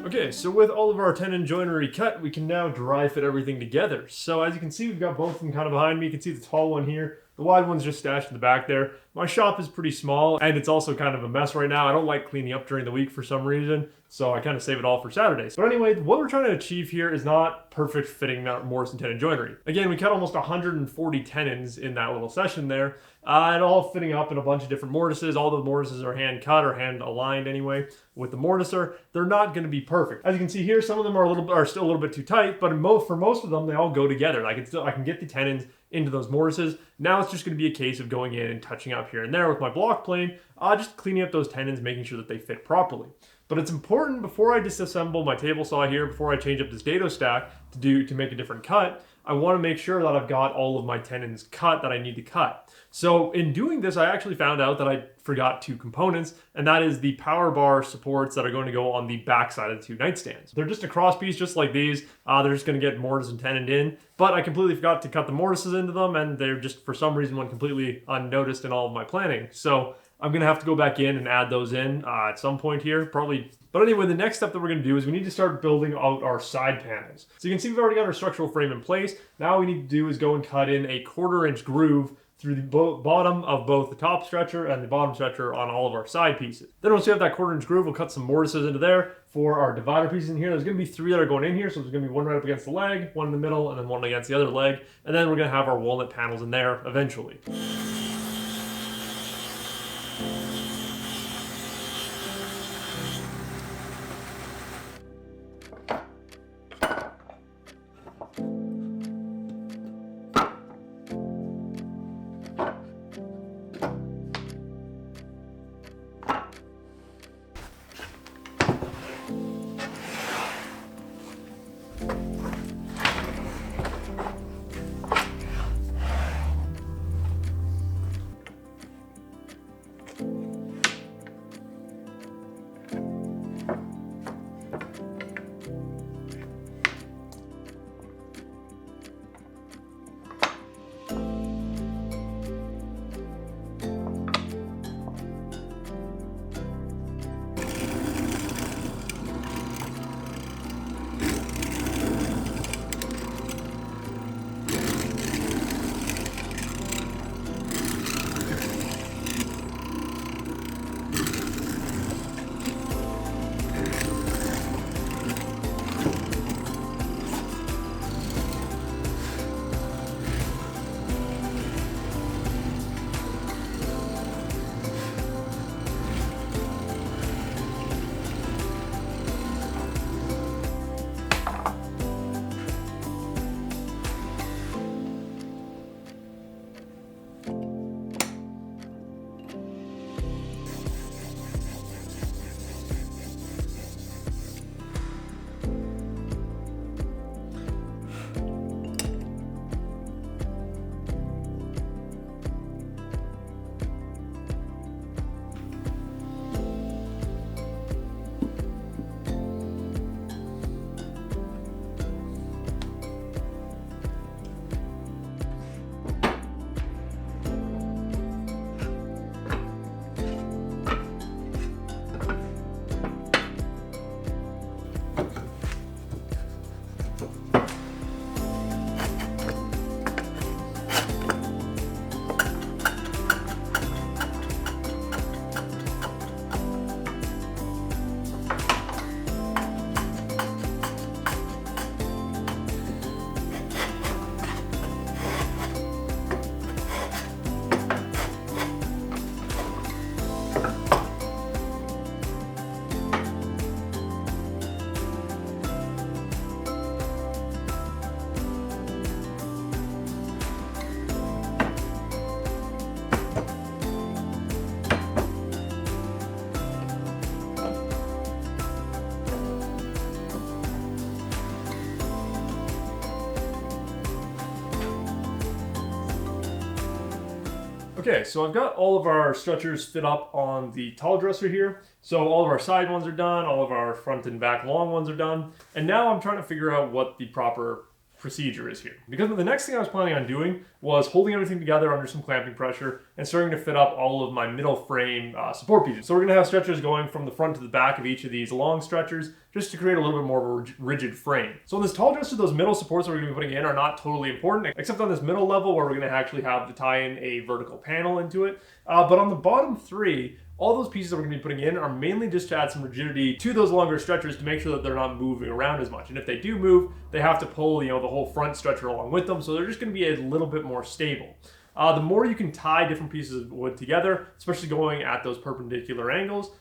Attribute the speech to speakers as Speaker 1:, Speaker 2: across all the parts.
Speaker 1: Okay, so with all of our tenon joinery cut, we can now dry fit everything together. So as you can see, we've got both of them kind of behind me. You can see the tall one here. The wide one's just stashed in the back there. My shop is pretty small, and it's also kind of a mess right now. I don't like cleaning up during the week for some reason, so I kind of save it all for Saturdays. But anyway, what we're trying to achieve here is not perfect fitting mortise and tenon joinery. Again, we cut almost 140 tenons in that little session there, and all fitting up in a bunch of different mortises. All the mortises are hand cut or hand aligned anyway with the mortiser. They're not going to be perfect. As you can see here, some of them are still a little bit too tight, but for most of them, they all go together. I can get the tenons into those mortises. Now it's just going to be a case of going in and touching up here and there with my block plane, just cleaning up those tenons, making sure that they fit properly. But it's important before I disassemble my table saw here, before I change up this dado stack to make a different cut, I want to make sure that I've got all of my tenons cut that I need to cut. So in doing this, I actually found out that I forgot two components, and that is the power bar supports that are going to go on the back side of the two nightstands. They're just a cross piece, just like these. They're just going to get mortise and tenon in, but I completely forgot to cut the mortises into them, and they're just, for some reason, went completely unnoticed in all of my planning. So I'm going to have to go back in and add those in at some point here, probably. But anyway, the next step that we're going to do is we need to start building out our side panels. So you can see we've already got our structural frame in place. Now all we need to do is go and cut in a 1/4 inch groove through the bottom of both the top stretcher and the bottom stretcher on all of our side pieces. Then once we have that 1/4 inch groove, we'll cut some mortises into there for our divider pieces in here. There's going to be 3 that are going in here, so there's going to be one right up against the leg, one in the middle, and then one against the other leg. And then we're going to have our walnut panels in there eventually. Okay, so I've got all of our stretchers fit up on the tall dresser here. So all of our side ones are done, all of our front and back long ones are done. And now I'm trying to figure out what the proper procedure is here. Because the next thing I was planning on doing was holding everything together under some clamping pressure and starting to fit up all of my middle frame support pieces. So we're going to have stretchers going from the front to the back of each of these long stretchers just to create a little bit more of a rigid frame. So on this tall dresser, those middle supports that we're going to be putting in are not totally important, except on this middle level where we're going to actually have to tie in a vertical panel into it. But on the bottom three, all those pieces that we're going to be putting in are mainly just to add some rigidity to those longer stretchers to make sure that they're not moving around as much. And if they do move, they have to pull, the whole front stretcher along with them. So they're just going to be a little bit more stable. The more you can tie different pieces of wood together, especially going at those perpendicular angles,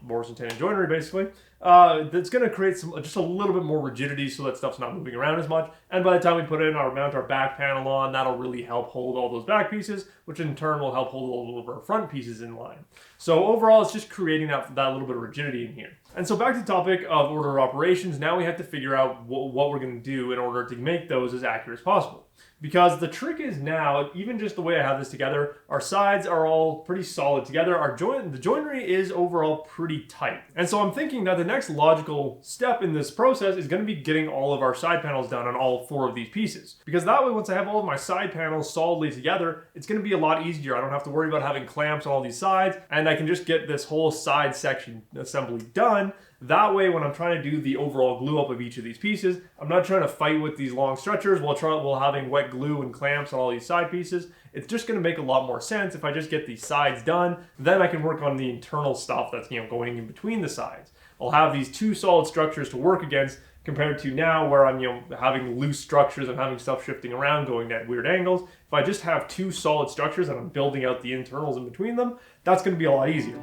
Speaker 1: Morrison tendon joinery basically, that's going to create just a little bit more rigidity so that stuff's not moving around as much. And by the time we mount our back panel on, that'll really help hold all those back pieces, which in turn will help hold all of our front pieces in line. So overall, it's just creating that little bit of rigidity in here. And so back to the topic of order of operations, now we have to figure out what we're going to do in order to make those as accurate as possible. Because the trick is now, even just the way I have this together, our sides are all pretty solid together. The joinery is overall pretty tight. And so I'm thinking that the next logical step in this process is going to be getting all of our side panels done on all four of these pieces. Because that way, once I have all of my side panels solidly together, it's going to be a lot easier. I don't have to worry about having clamps on all these sides, and I can just get this whole side section assembly done. That way, when I'm trying to do the overall glue up of each of these pieces, I'm not trying to fight with these long stretchers while having wet glue and clamps on all these side pieces. It's just going to make a lot more sense if I just get these sides done. Then I can work on the internal stuff that's going in between the sides. I'll have these two solid structures to work against compared to now where I'm having loose structures and having stuff shifting around going at weird angles. If I just have two solid structures and I'm building out the internals in between them, that's going to be a lot easier.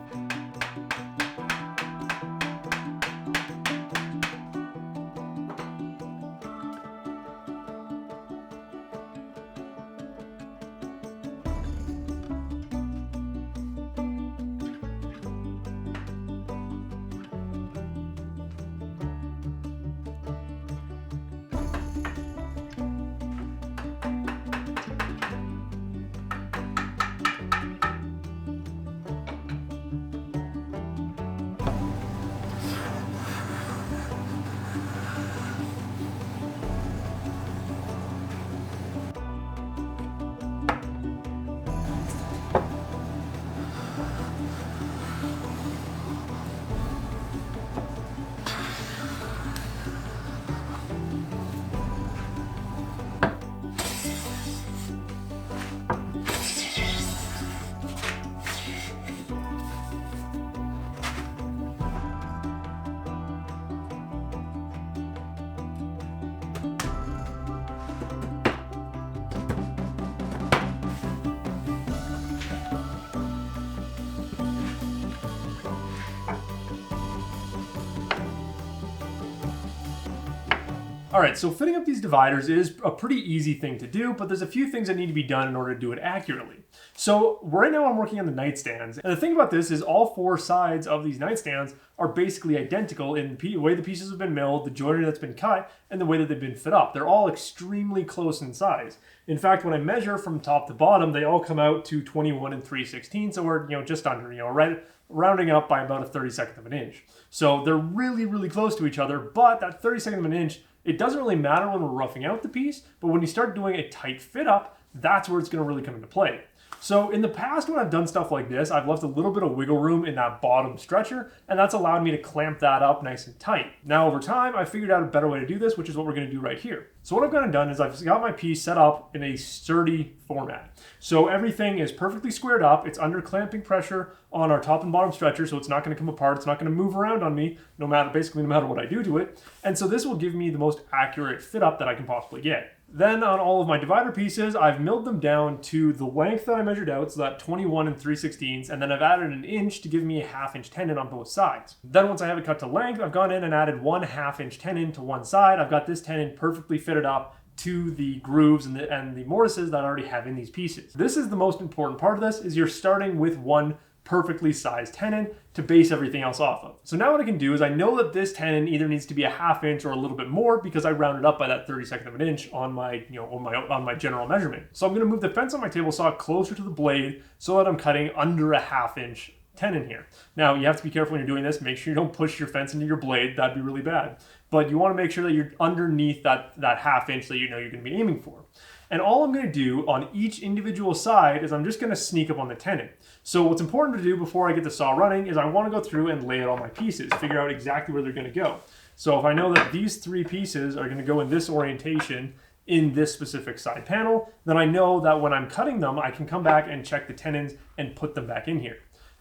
Speaker 1: Alright, so fitting up these dividers is a pretty easy thing to do, but there's a few things that need to be done in order to do it accurately. So right now I'm working on the nightstands, and the thing about this is all four sides of these nightstands are basically identical in the way the pieces have been milled, the joinery that's been cut, and the way that they've been fit up. They're all extremely close in size. In fact, when I measure from top to bottom, they all come out to 21 3/16, so we're just under, right, rounding up by about a 32nd of an inch. So they're really, really close to each other, but that 32nd of an inch, it doesn't really matter when we're roughing out the piece, but when you start doing a tight fit up, that's where it's going to really come into play. So in the past, when I've done stuff like this, I've left a little bit of wiggle room in that bottom stretcher, and that's allowed me to clamp that up nice and tight. Now over time, I figured out a better way to do this, which is what we're going to do right here. So what I've gone and done is I've got my piece set up in a sturdy format. So everything is perfectly squared up. It's under clamping pressure on our top and bottom stretcher, so it's not going to come apart. It's not going to move around on me, no matter what I do to it. And so this will give me the most accurate fit up that I can possibly get. Then on all of my divider pieces, I've milled them down to the length that I measured out, so that 21 3/16, and then I've added an inch to give me a 1/2 inch tenon on both sides. Then once I have it cut to length, I've gone in and added 1/2 inch tenon to one side. I've got this tenon perfectly fitted up to the grooves and the mortises that I already have in these pieces. This is the most important part of this, is you're starting with one perfectly sized tenon to base everything else off of. So now what I can do is I know that this tenon either needs to be a 1/2 inch or a little bit more because I rounded up by that 32nd of an inch on my, on my general measurement. So I'm going to move the fence on my table saw closer to the blade so that I'm cutting under a 1/2 inch tenon here. Now you have to be careful when you're doing this. Make sure you don't push your fence into your blade. That'd be really bad. But you want to make sure that you're underneath that 1/2 inch that you know you're going to be aiming for. And all I'm going to do on each individual side is I'm just going to sneak up on the tenon. So what's important to do before I get the saw running is I want to go through and lay out all my pieces, figure out exactly where they're going to go. So if I know that these 3 pieces are going to go in this orientation in this specific side panel, then I know that when I'm cutting them, I can come back and check the tenons and put them back in here.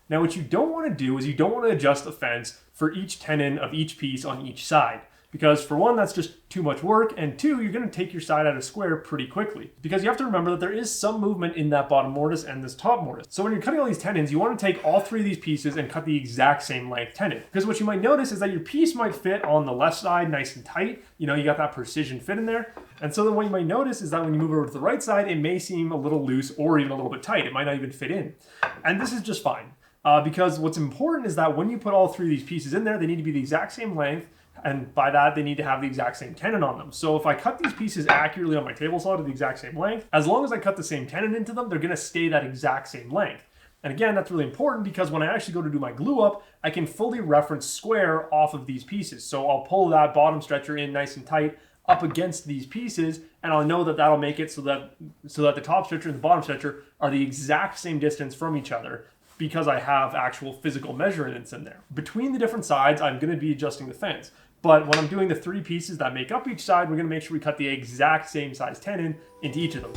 Speaker 1: Now what you don't want to do is you don't want to adjust the fence for each tenon of each piece on each side. Because for one, that's just too much work, and 2, you're going to take your side out of square pretty quickly. Because you have to remember that there is some movement in that bottom mortise and this top mortise. So when you're cutting all these tenons, you want to take all 3 of these pieces and cut the exact same length tenon. Because what you might notice is that your piece might fit on the left side nice and tight. You know, you got that precision fit in there. And so then what you might notice is that when you move over to the right side, it may seem a little loose or even a little bit tight. It might not even fit in. And this is just fine. Because what's important is that when you put all 3 of these pieces in there, they need to be the exact same length. And by that, they need to have the exact same tenon on them. So if I cut these pieces accurately on my table saw to the exact same length, as long as I cut the same tenon into them, they're going to stay that exact same length. And again, that's really important because when I actually go to do my glue up, I can fully reference square off of these pieces. So I'll pull that bottom stretcher in nice and tight up against these pieces, and I'll know that that'll make it so that the top stretcher and the bottom stretcher are the exact same distance from each other, because I have actual physical measurements in there. Between the different sides, I'm going to be adjusting the fence. But when I'm doing the 3 pieces that make up each side, we're going to make sure we cut the exact same size tenon into each of them.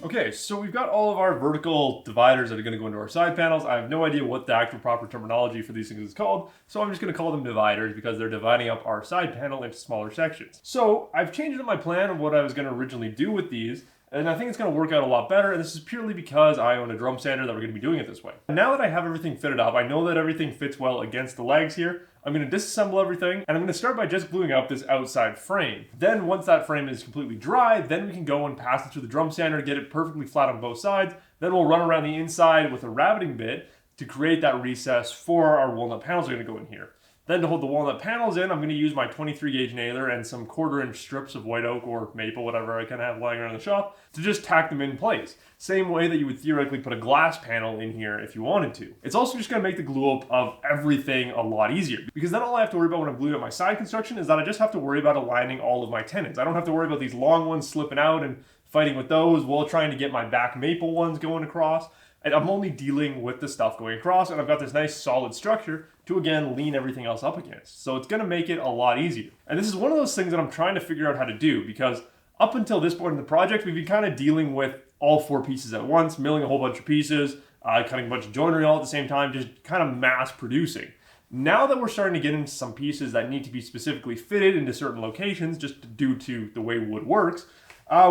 Speaker 1: Okay, so we've got all of our vertical dividers that are going to go into our side panels. I have no idea what the actual proper terminology for these things is called, so I'm just going to call them dividers because they're dividing up our side panel into smaller sections. So I've changed up my plan of what I was going to originally do with these, and I think it's going to work out a lot better, and this is purely because I own a drum sander that we're going to be doing it this way. Now that I have everything fitted up, I know that everything fits well against the legs here. I'm going to disassemble everything, and I'm going to start by just gluing up this outside frame. Then once that frame is completely dry, then we can go and pass it through the drum sander to get it perfectly flat on both sides. Then we'll run around the inside with a rabbiting bit to create that recess for our walnut panels that are going to go in here. Then to hold the walnut panels in, I'm going to use my 23 gauge nailer and some 1/4 inch strips of white oak or maple, whatever I kind of have lying around the shop, to just tack them in place. Same way that you would theoretically put a glass panel in here if you wanted to. It's also just going to make the glue up of everything a lot easier, because then all I have to worry about when I'm gluing up my side construction is that I just have to worry about aligning all of my tenons. I don't have to worry about these long ones slipping out and fighting with those while trying to get my back maple ones going across. And I'm only dealing with the stuff going across, and I've got this nice solid structure to, again, lean everything else up against. So it's going to make it a lot easier. And this is one of those things that I'm trying to figure out how to do, because up until this point in the project, we've been kind of dealing with all 4 pieces at once, milling a whole bunch of pieces, cutting a bunch of joinery all at the same time, just kind of mass producing. Now that we're starting to get into some pieces that need to be specifically fitted into certain locations, just due to the way wood works,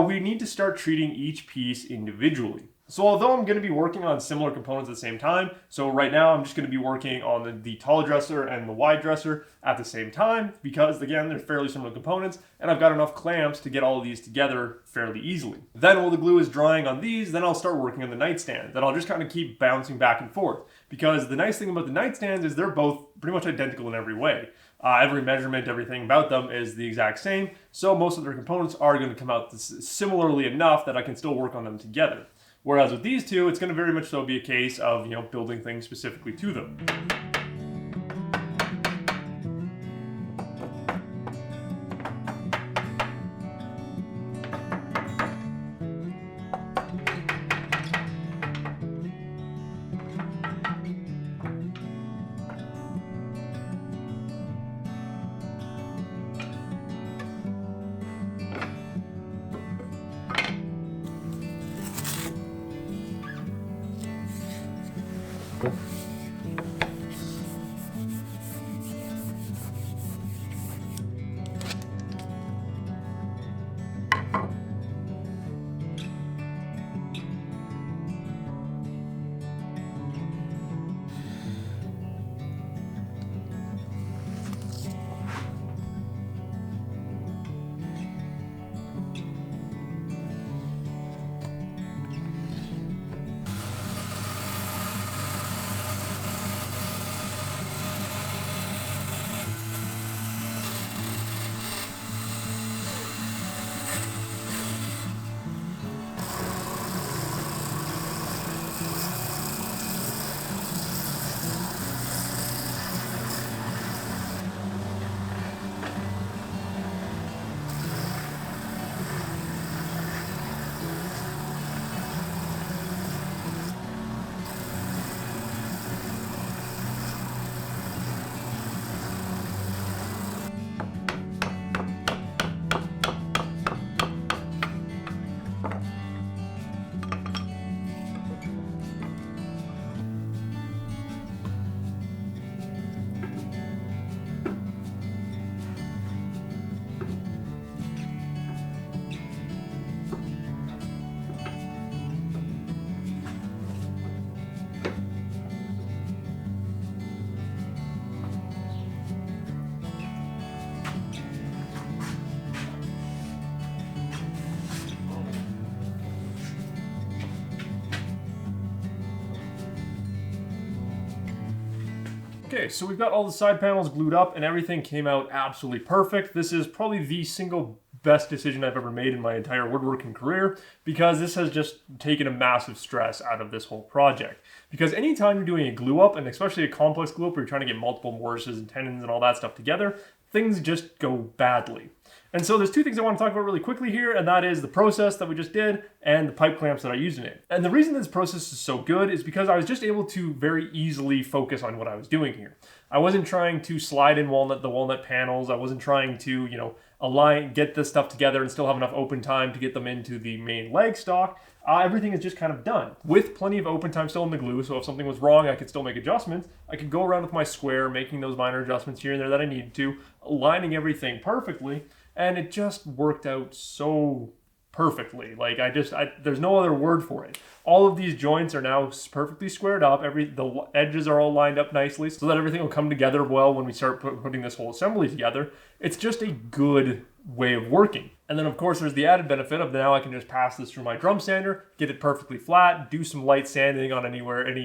Speaker 1: we need to start treating each piece individually. So although I'm going to be working on similar components at the same time, so right now I'm just going to be working on the tall dresser and the wide dresser at the same time, because again, they're fairly similar components, and I've got enough clamps to get all of these together fairly easily. Then while the glue is drying on these, then I'll start working on the nightstand. Then I'll just kind of keep bouncing back and forth, because the nice thing about the nightstands is they're both pretty much identical in every way. Every measurement, everything about them is the exact same, so most of their components are going to come out similarly enough that I can still work on them together. Whereas with these two, it's going to very much so be a case of, building things specifically to them. Okay, so we've got all the side panels glued up and everything came out absolutely perfect. This is probably the single best decision I've ever made in my entire woodworking career, because this has just taken a massive stress out of this whole project. Because anytime you're doing a glue up, and especially a complex glue up where you're trying to get multiple mortises and tenons and all that stuff together, things just go badly. And so there's two things I want to talk about really quickly here, and that is the process that we just did and the pipe clamps that I used in it. And the reason this process is so good is because I was just able to very easily focus on what I was doing here. I wasn't trying to slide in the walnut panels. I wasn't trying to, get this stuff together and still have enough open time to get them into the main leg stock. Everything is just kind of done with plenty of open time still in the glue. So if something was wrong, I could still make adjustments. I could go around with my square, making those minor adjustments here and there that I needed to, aligning everything perfectly. And it just worked out so perfectly. Like there's no other word for it. All of these joints are now perfectly squared up. The edges are all lined up nicely so that everything will come together well when we start putting this whole assembly together. It's just a good way of working. And then of course there's the added benefit of now I can just pass this through my drum sander, get it perfectly flat, do some light sanding on any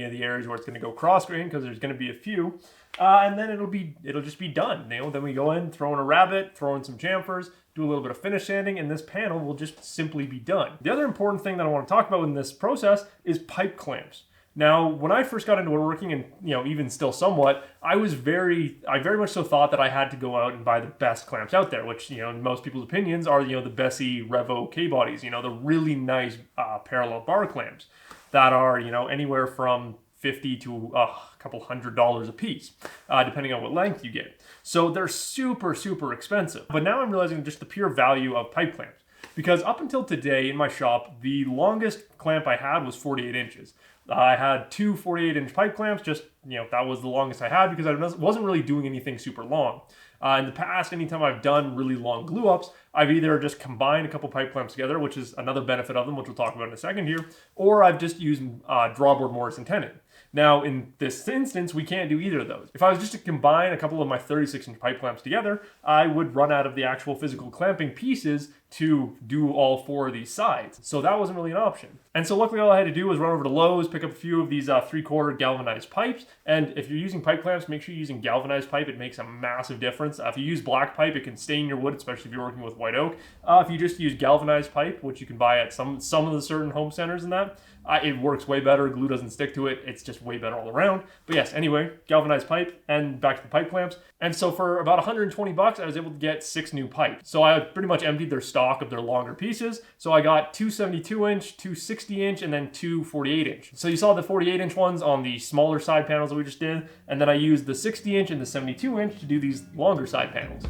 Speaker 1: of the areas where it's going to go cross grain, because there's going to be a few. And then it'll just be done. Then we go in, throw in a rabbet, throw in some chamfers, do a little bit of finish sanding, and this panel will just simply be done. The other important thing that I want to talk about in this process is pipe clamps. Now, when I first got into woodworking, and even still somewhat, I very much so thought that I had to go out and buy the best clamps out there, which in most people's opinions are the Bessie Revo K-bodies, the really nice parallel bar clamps that are anywhere from $50 to a couple $100 a piece, depending on what length you get. So they're super, super expensive. But now I'm realizing just the pure value of pipe clamps. Because up until today in my shop, the longest clamp I had was 48 inches. I had two 48-inch pipe clamps, that was the longest I had because I wasn't really doing anything super long. In the past, anytime I've done really long glue ups, I've either just combined a couple pipe clamps together, which is another benefit of them, which we'll talk about in a second here, or I've just used drawboard mortise and tenon. Now, in this instance, we can't do either of those. If I was just to combine a couple of my 36-inch pipe clamps together, I would run out of the actual physical clamping pieces to do all four of these sides. So that wasn't really an option. And so luckily all I had to do was run over to Lowe's, pick up a few of these 3/4 galvanized pipes. And if you're using pipe clamps, make sure you're using galvanized pipe. It makes a massive difference. If you use black pipe, it can stain your wood, especially if you're working with white oak. If you just use galvanized pipe, which you can buy at some of the certain home centers and that, it works way better. Glue doesn't stick to it. It's just way better all around. But yes, anyway, galvanized pipe and back to the pipe clamps. And so for about $120, I was able to get 6 new pipes. So I pretty much emptied their stock of their longer pieces. So I got 2 72-inch, 2 60-inch, and then 2 48-inch. So you saw the 48-inch ones on the smaller side panels that we just did. And then I used the 60-inch and the 72-inch to do these longer side panels.